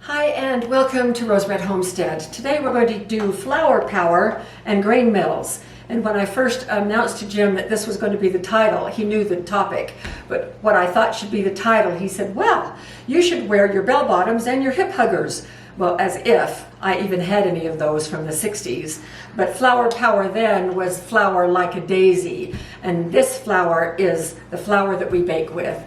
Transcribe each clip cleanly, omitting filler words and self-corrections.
Hi and welcome to Rose Red Homestead. Today we're going to do flour power and grain mills. And when I first announced to Jim that this was going to be the title, he knew the topic. But what I thought should be the title, he said, well, you should wear your bell bottoms and your hip huggers. Well, as if I even had any of those from the 60s. But flour power then was flour like a daisy. And this flour is the flour that we bake with.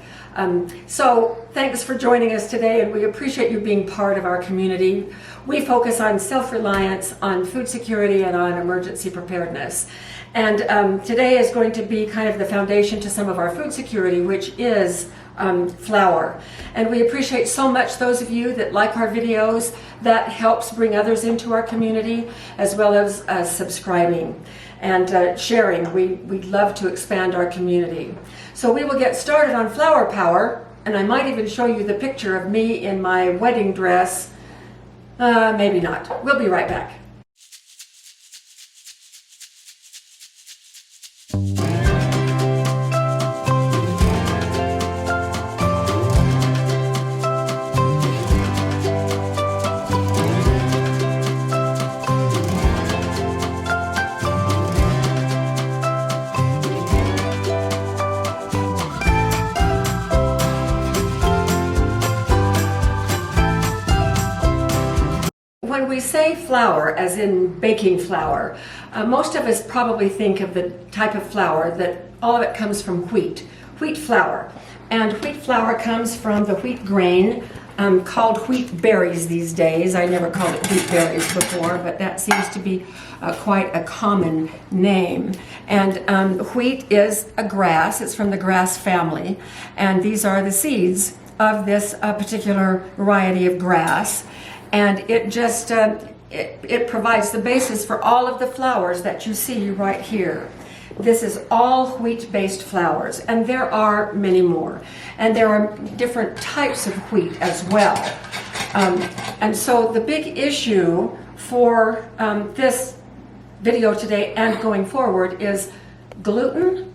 So thanks for joining us today, and we appreciate you being part of our community. We focus on self-reliance, on food security, and on emergency preparedness. And today is going to be kind of the foundation to some of our food security, which is flour. And we appreciate so much those of you that like our videos. That helps bring others into our community, as well as subscribing and sharing. We'd love to expand our community. So we will get started on flour power, and I might even show you the picture of me in my wedding dress. Maybe not. We'll be right back. When we say flour, as in baking flour, most of us probably think of the type of flour that all of it comes from wheat flour. And wheat flour comes from the wheat grain called wheat berries these days. I never called it wheat berries before, but that seems to be quite a common name. And wheat is a grass. It's from the grass family. And these are the seeds of this particular variety of grass. And it just, it provides the basis for all of the flours that you see right here. This is all wheat-based flours, and there are many more. And there are different types of wheat as well. And so the big issue for this video today and going forward is gluten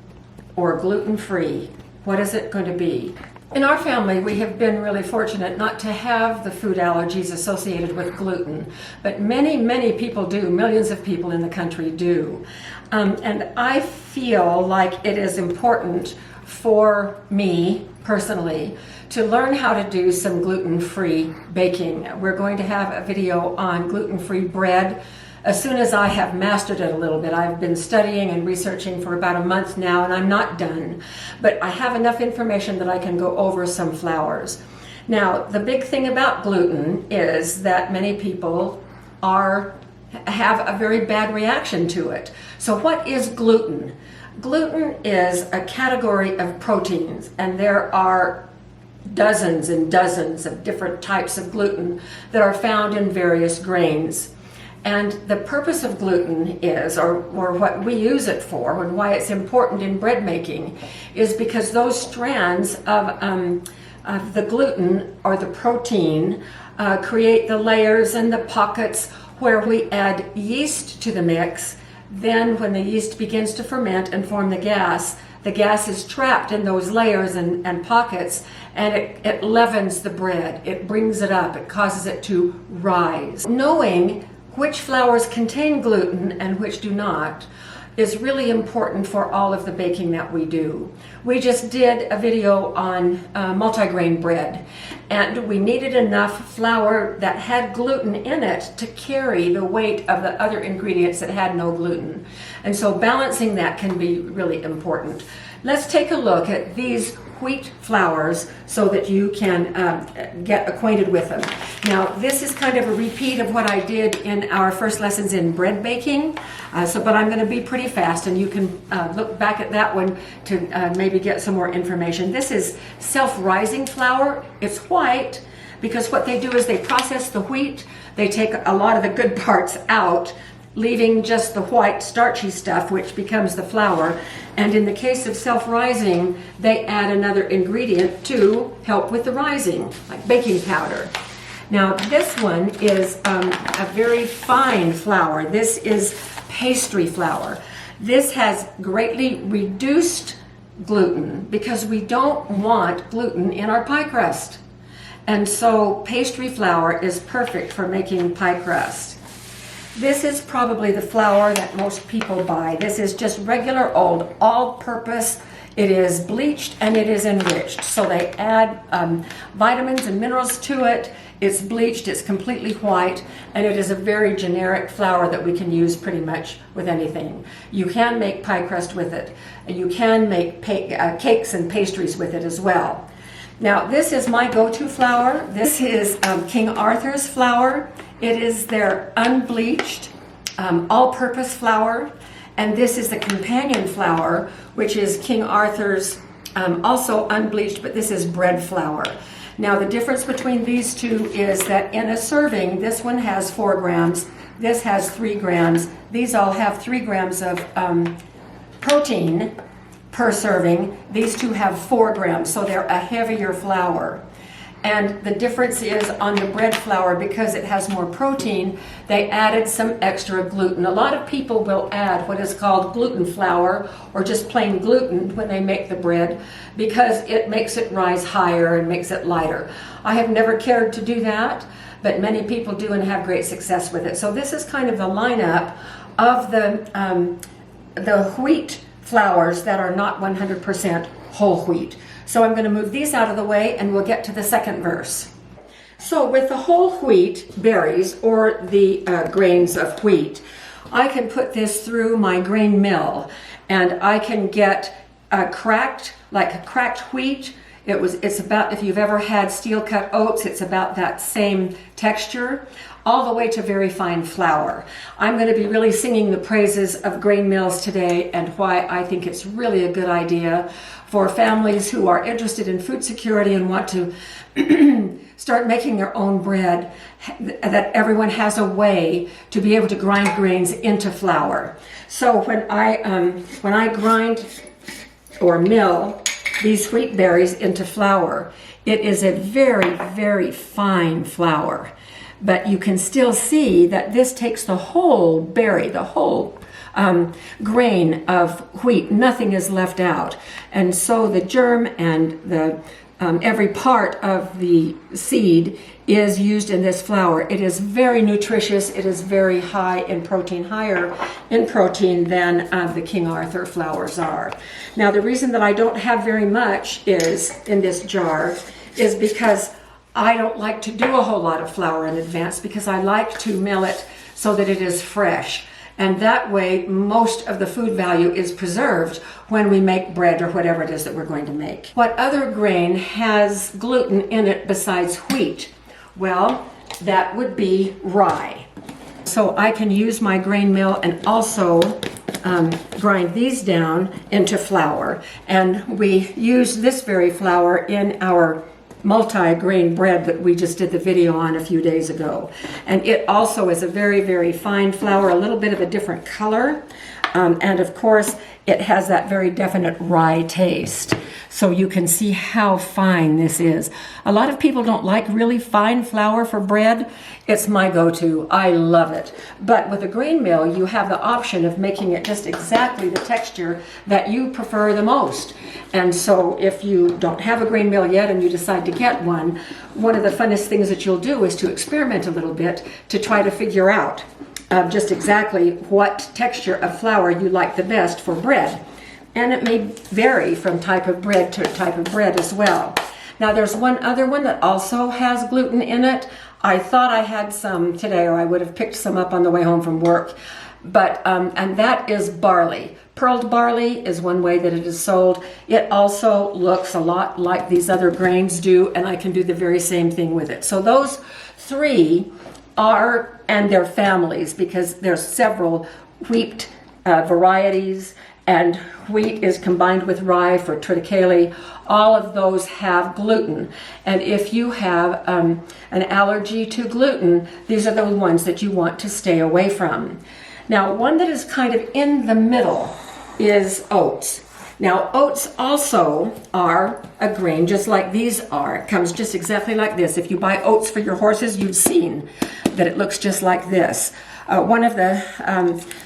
or gluten-free. What is it going to be? In our family, we have been really fortunate not to have the food allergies associated with gluten, but many people do. Millions of people in the country do. And I feel like it is important for me personally to learn how to do some gluten-free baking. We're going to have a video on gluten-free bread as soon as I have mastered it a little bit. I've been studying and researching for about a month now, and I'm not done. But I have enough information that I can go over some flours. Now, the big thing about gluten is that many people have a very bad reaction to it. So what is gluten? Gluten is a category of proteins, and there are dozens and dozens of different types of gluten that are found in various grains. And the purpose of gluten is, or what we use it for, and why it's important in bread making, is because those strands of the gluten or the protein create the layers and the pockets where we add yeast to the mix. Then when the yeast begins to ferment and form the gas is trapped in those layers and pockets, and it leavens the bread. It brings it up. It causes it to rise. Knowing which flours contain gluten and which do not is really important for all of the baking that we do. We just did a video on multigrain bread, and we needed enough flour that had gluten in it to carry the weight of the other ingredients that had no gluten. And so balancing that can be really important. Let's take a look at these wheat flours so that you can get acquainted with them. Now, this is kind of a repeat of what I did in our first lessons in bread baking, but I'm going to be pretty fast, and you can look back at that one to maybe get some more information. This is self-rising flour. It's white because what they do is they process the wheat. They take a lot of the good parts out, leaving just the white starchy stuff, which becomes the flour. And in the case of self-rising, they add another ingredient to help with the rising, like baking powder. Now, this one is a very fine flour. This is pastry flour. This has greatly reduced gluten because we don't want gluten in our pie crust. And so pastry flour is perfect for making pie crust. This is probably the flour that most people buy. This is just regular old all-purpose. It is bleached and it is enriched. So they add vitamins and minerals to it. It's bleached, it's completely white, and it is a very generic flour that we can use pretty much with anything. You can make pie crust with it. You can make cakes and pastries with it as well. Now, this is my go-to flour. This is King Arthur's flour. It is their unbleached, all-purpose flour. And this is the companion flour, which is King Arthur's, also unbleached, but this is bread flour. Now, the difference between these two is that in a serving, this one has 4 grams, this has 3 grams. These all have 3 grams of protein per serving. These two have 4 grams, so they're a heavier flour. And the difference is on the bread flour, because it has more protein, they added some extra gluten. A lot of people will add what is called gluten flour or just plain gluten when they make the bread, because it makes it rise higher and makes it lighter. I have never cared to do that, but many people do and have great success with it. So this is kind of the lineup of the wheat flours that are not 100% whole wheat. So I'm going to move these out of the way and we'll get to the second verse. So with the whole wheat berries, or the grains of wheat, I can put this through my grain mill and I can get cracked wheat. It's about, if you've ever had steel cut oats, it's about that same texture, all the way to very fine flour. I'm going to be really singing the praises of grain mills today and why I think it's really a good idea for families who are interested in food security and want to start making their own bread, that everyone has a way to be able to grind grains into flour. So when I grind or mill these wheat berries into flour, it is a very, very fine flour. But you can still see that this takes the whole berry, the whole grain of wheat. Nothing is left out. And so the germ and the every part of the seed is used in this flour. It is very nutritious. It is very high in protein, higher in protein than the King Arthur flours are. Now, the reason that I don't have very much is in this jar is because I don't like to do a whole lot of flour in advance, because I like to mill it so that it is fresh. And that way, most of the food value is preserved when we make bread or whatever it is that we're going to make. What other grain has gluten in it besides wheat? Well, that would be rye. So I can use my grain mill and also grind these down into flour. And we use this very flour in our multi-grain bread that we just did the video on a few days ago. And it also is a very, very fine flour, a little bit of a different color. And of course, it has that very definite rye taste. So you can see how fine this is. A lot of people don't like really fine flour for bread. It's my go-to. I love it. But with a grain mill, you have the option of making it just exactly the texture that you prefer the most. And so if you don't have a grain mill yet and you decide to get one, one of the funnest things that you'll do is to experiment a little bit to try to figure out just exactly what texture of flour you like the best for bread. And it may vary from type of bread to type of bread as well. Now, there's one other one that also has gluten in it. I thought I had some today, or I would have picked some up on the way home from work. But and that is barley. Pearled barley is one way that it is sold. It also looks a lot like these other grains do, and I can do the very same thing with it. So those three are, and their families, because there's several wheat varieties, and wheat is combined with rye for triticale. All of those have gluten. And if you have an allergy to gluten, these are the ones that you want to stay away from. Now, one that is kind of in the middle is oats. Now, oats also are a grain, just like these are. It comes just exactly like this. If you buy oats for your horses, you've seen that it looks just like this. One of the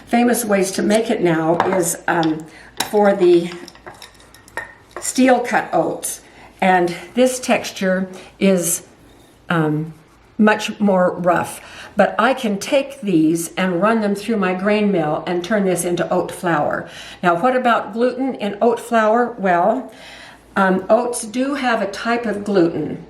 famous ways to make it now is for the steel cut oats. And this texture is much more rough. But I can take these and run them through my grain mill and turn this into oat flour. Now, what about gluten in oat flour? Well, oats do have a type of gluten,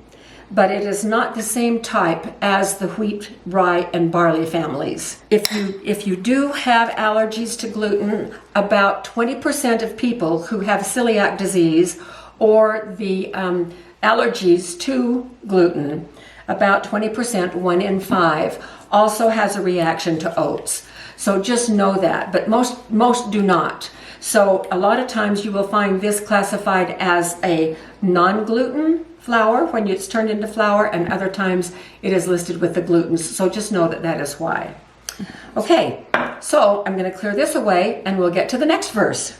but it is not the same type as the wheat, rye, and barley families. If you do have allergies to gluten, about 20% of people who have celiac disease or the allergies to gluten, about 20%, 1 in 5, also has a reaction to oats. So just know that, but most do not. So a lot of times you will find this classified as a non-gluten flour when it's turned into flour, and other times it is listed with the glutens. So just know that that is why. Okay, so I'm going to clear this away and we'll get to the next verse.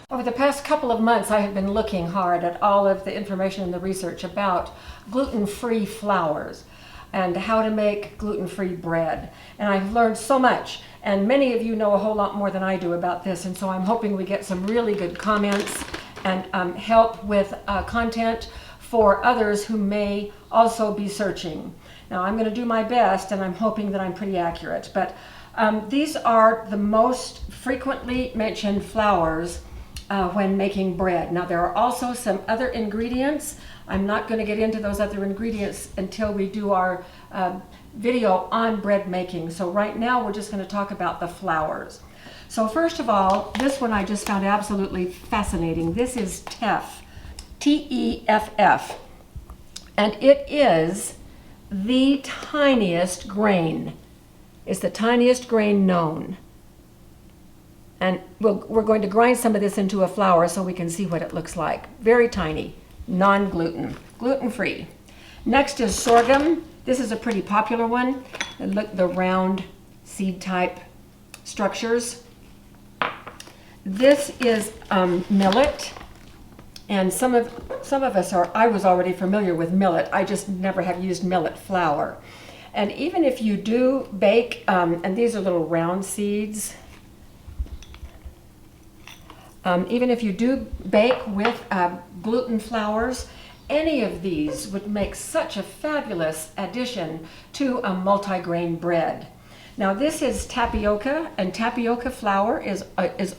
Over the past couple of months, I have been looking hard at all of the information and the research about gluten-free flours and how to make gluten-free bread. And I've learned so much, and many of you know a whole lot more than I do about this, and so I'm hoping we get some really good comments and help with content for others who may also be searching. Now, I'm going to do my best, and I'm hoping that I'm pretty accurate, but these are the most frequently mentioned flours when making bread. Now, there are also some other ingredients. I'm not going to get into those other ingredients until we do our video on bread making. So right now we're just going to talk about the flours. So first of all, this one I just found absolutely fascinating. This is teff, T-E-F-F, and it is the tiniest grain. It's the tiniest grain known. And we're going to grind some of this into a flour so we can see what it looks like. Very tiny, non-gluten, gluten-free. Next is sorghum. This is a pretty popular one. And look, the round seed type structures. This is millet. And some of us I was already familiar with millet. I just never have used millet flour. And even if you do bake, and these are little round seeds, even if you do bake with gluten flours, any of these would make such a fabulous addition to a multigrain bread. Now this is tapioca, and tapioca flour is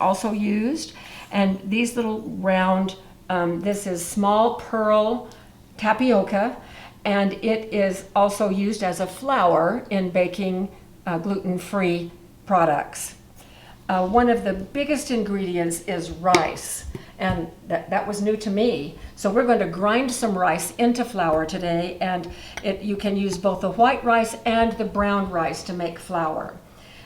also used. And these little round, this is small pearl tapioca, and it is also used as a flour in baking gluten-free products. One of the biggest ingredients is rice, and that was new to me. So we're going to grind some rice into flour today, and you can use both the white rice and the brown rice to make flour.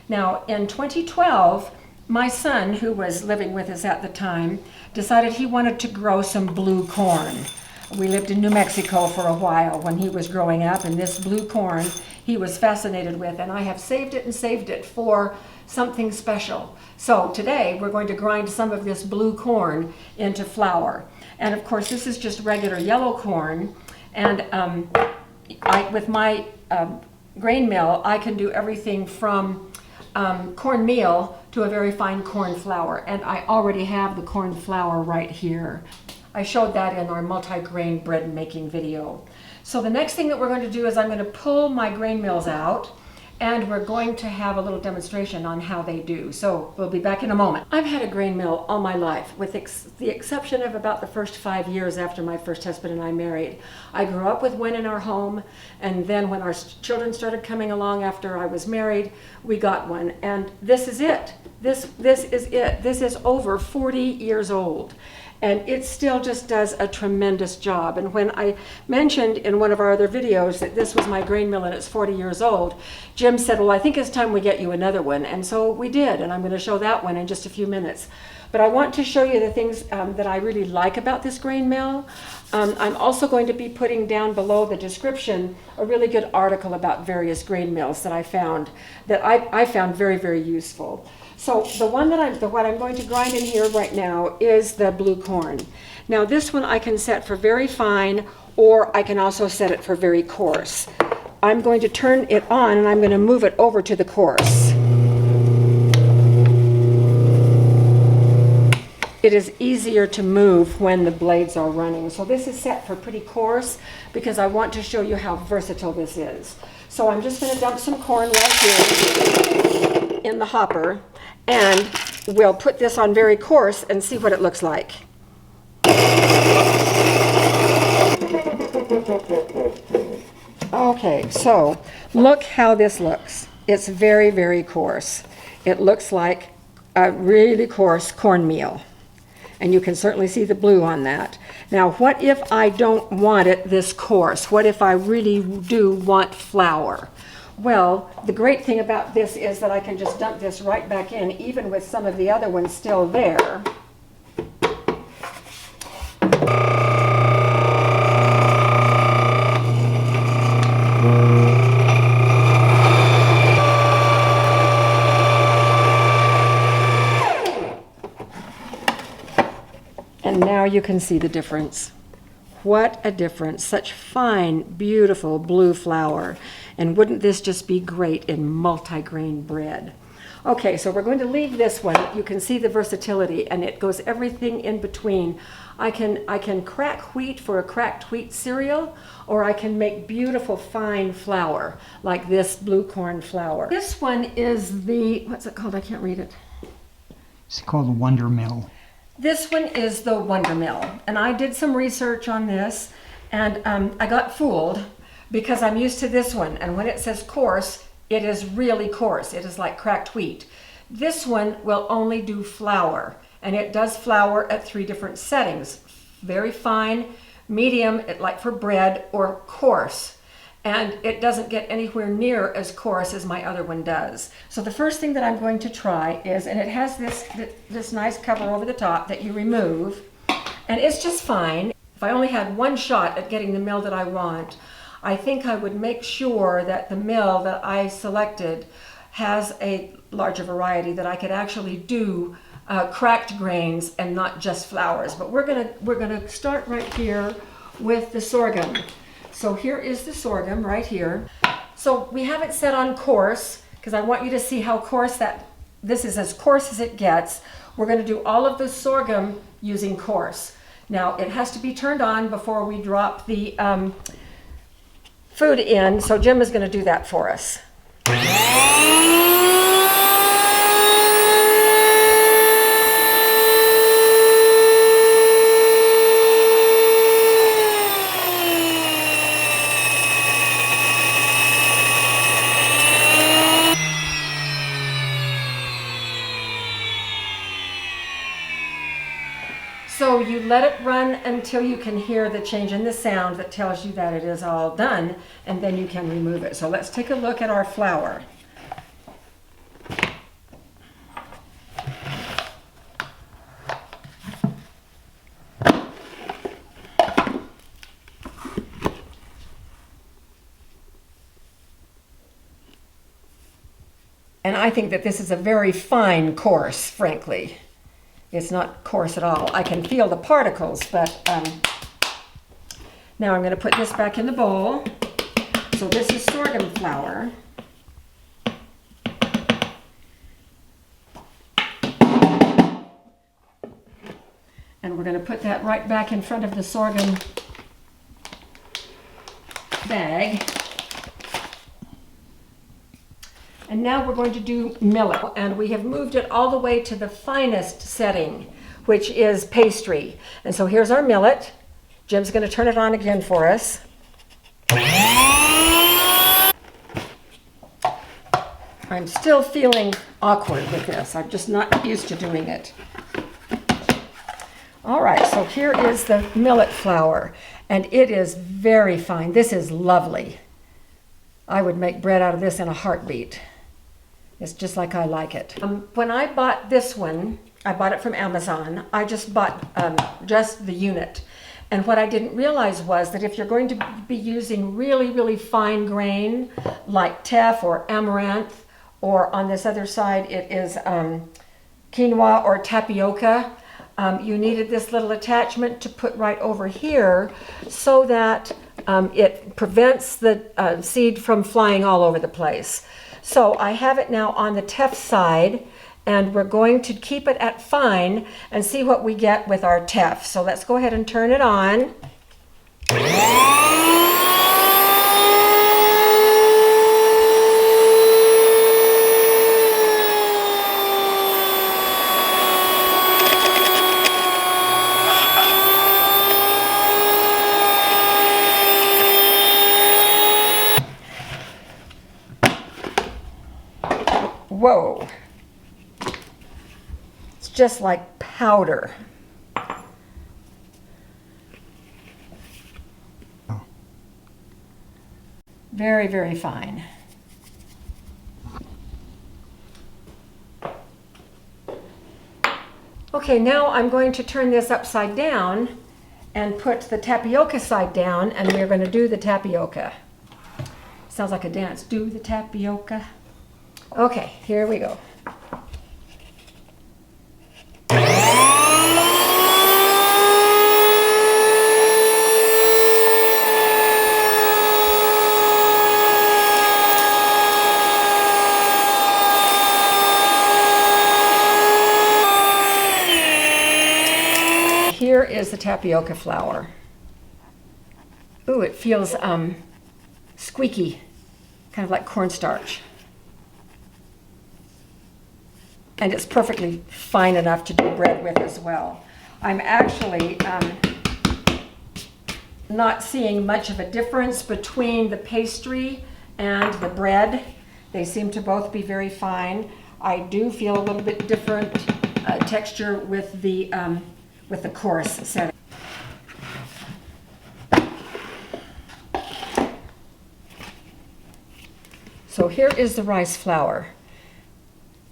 Now in 2012, my son, who was living with us at the time, decided he wanted to grow some blue corn. We lived in New Mexico for a while when he was growing up, and this blue corn he was fascinated with, and I have saved it for something special. So today we're going to grind some of this blue corn into flour. And of course this is just regular yellow corn, and with my grain mill I can do everything from cornmeal to a very fine corn flour, and I already have the corn flour right here. I showed that in our multi-grain bread making video. So the next thing that we're going to do is I'm going to pull my grain mills out, and we're going to have a little demonstration on how they do. So we'll be back in a moment. I've had a grain mill all my life, with the exception of about the first 5 years after my first husband and I married. I grew up with one in our home, and then when our children started coming along after I was married, we got one. And this is it. This is it. This is over 40 years old. And it still just does a tremendous job. And when I mentioned in one of our other videos that this was my grain mill and it's 40 years old, Jim said, well, I think it's time we get you another one. And so we did, and I'm going to show that one in just a few minutes. But I want to show you the things that I really like about this grain mill. I'm also going to be putting down below the description a really good article about various grain mills that I found very, very useful. So the one what I'm going to grind in here right now is the blue corn. Now this one I can set for very fine, or I can also set it for very coarse. I'm going to turn it on and I'm going to move it over to the coarse. it is easier to move when the blades are running. So this is set for pretty coarse because I want to show you how versatile this is. So I'm just going to dump some corn right here in the hopper, and we'll put this on very coarse and see what it looks like. Okay, so look how this looks. It's very, very coarse. It looks like a really coarse cornmeal. And you can certainly see the blue on that. Now, what if I don't want it this coarse? What if I really do want flour? Well, the great thing about this is that I can just dump this right back in, even with some of the other ones still there. And now you can see the difference. What a difference. Such fine, beautiful blue flour. And wouldn't this just be great in multi-grain bread? Okay, so we're going to leave this one. You can see the versatility, and it goes everything in between. I can crack wheat for a cracked wheat cereal, or I can make beautiful fine flour, like this blue corn flour. This one is the, what's it called? I can't read it. It's called Wonder Mill. This one is the Wonder Mill, and I did some research on this, and I got fooled because I'm used to this one, and when it says coarse, it is really coarse. It is like cracked wheat. This one will only do flour, and it does flour at 3 different settings: very fine, medium, like for bread, or coarse. And it doesn't get anywhere near as coarse as my other one does. So the first thing that I'm going to try is, and it has this nice cover over the top that you remove, and it's just fine. If I only had one shot at getting the mill that I want, I think I would make sure that the mill that I selected has a larger variety, that I could actually do cracked grains and not just flours. But we're gonna start right here with the sorghum. So here is the sorghum right here. So we have it set on coarse because I want you to see how coarse this is, as coarse as it gets. We're going to do all of the sorghum using coarse. Now it has to be turned on before we drop the food in, so Jim is going to do that for us. So you let it run until you can hear the change in the sound that tells you that it is all done, and then you can remove it. So let's take a look at our flour. And I think that this is a very fine coarse, frankly. It's not coarse at all. I can feel the particles, but now I'm going to put this back in the bowl. So this is sorghum flour. And we're going to put that right back in front of the sorghum bag. And now we're going to do millet, and we have moved it all the way to the finest setting, which is pastry. And so here's our millet. Jim's going to turn it on again for us. I'm still feeling awkward with this. I'm just not used to doing it. All right, so here is the millet flour, and it is very fine. This is lovely. I would make bread out of this in a heartbeat. It's just like I like it. When I bought this one, I bought it from Amazon. I just bought just the unit. And what I didn't realize was that if you're going to be using really, really fine grain, like teff or amaranth, or on this other side it is quinoa or tapioca, you needed this little attachment to put right over here so that it prevents the seed from flying all over the place. So I have it now on the teff side, and we're going to keep it at fine and see what we get with our teff. So let's go ahead and turn it on. Whoa, it's just like powder. Very, very fine. Okay, now I'm going to turn this upside down and put the tapioca side down, and we're going to do the tapioca. Sounds like a dance. Do the tapioca. Okay, here we go. Here is the tapioca flour. Ooh, it feels squeaky, kind of like cornstarch. And it's perfectly fine enough to do bread with as well. I'm actually not seeing much of a difference between the pastry and the bread. They seem to both be very fine. I do feel a little bit different texture with the coarse setting. So here is the rice flour.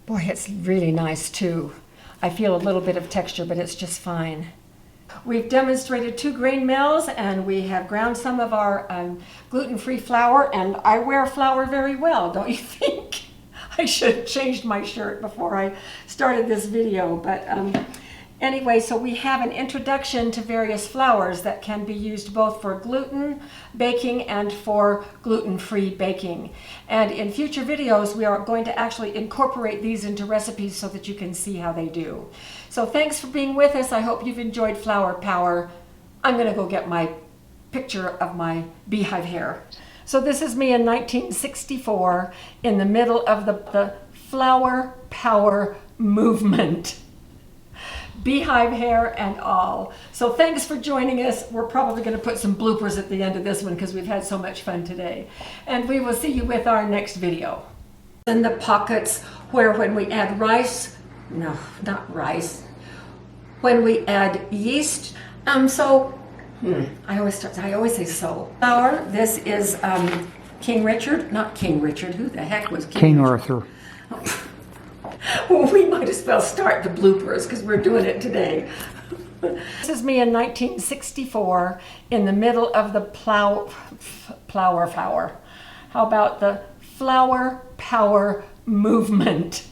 Boy, it's really nice too. I feel a little bit of texture, but it's just fine. We've demonstrated 2 grain mills, and we have ground some of our gluten-free flour, and I wear flour very well, don't you think? I should have changed my shirt before I started this video, but anyway, so we have an introduction to various flours that can be used both for gluten baking and for gluten-free baking. And in future videos, we are going to actually incorporate these into recipes so that you can see how they do. So thanks for being with us. I hope you've enjoyed Flour Power. I'm gonna go get my picture of my beehive hair. So this is me in 1964 in the middle of the Flour Power movement. Beehive hair and all. So thanks for joining us. We're probably going to put some bloopers at the end of this one because we've had so much fun today. And we will see you with our next video. In the pockets where when we add rice, no, not rice, when we add yeast, I always say so. Flour, this is King Richard, not King Richard, who the heck was King Arthur. Well, we might as well start the bloopers because we're doing it today. This is me in 1964 in the middle of the flour. How about the Flour Power movement?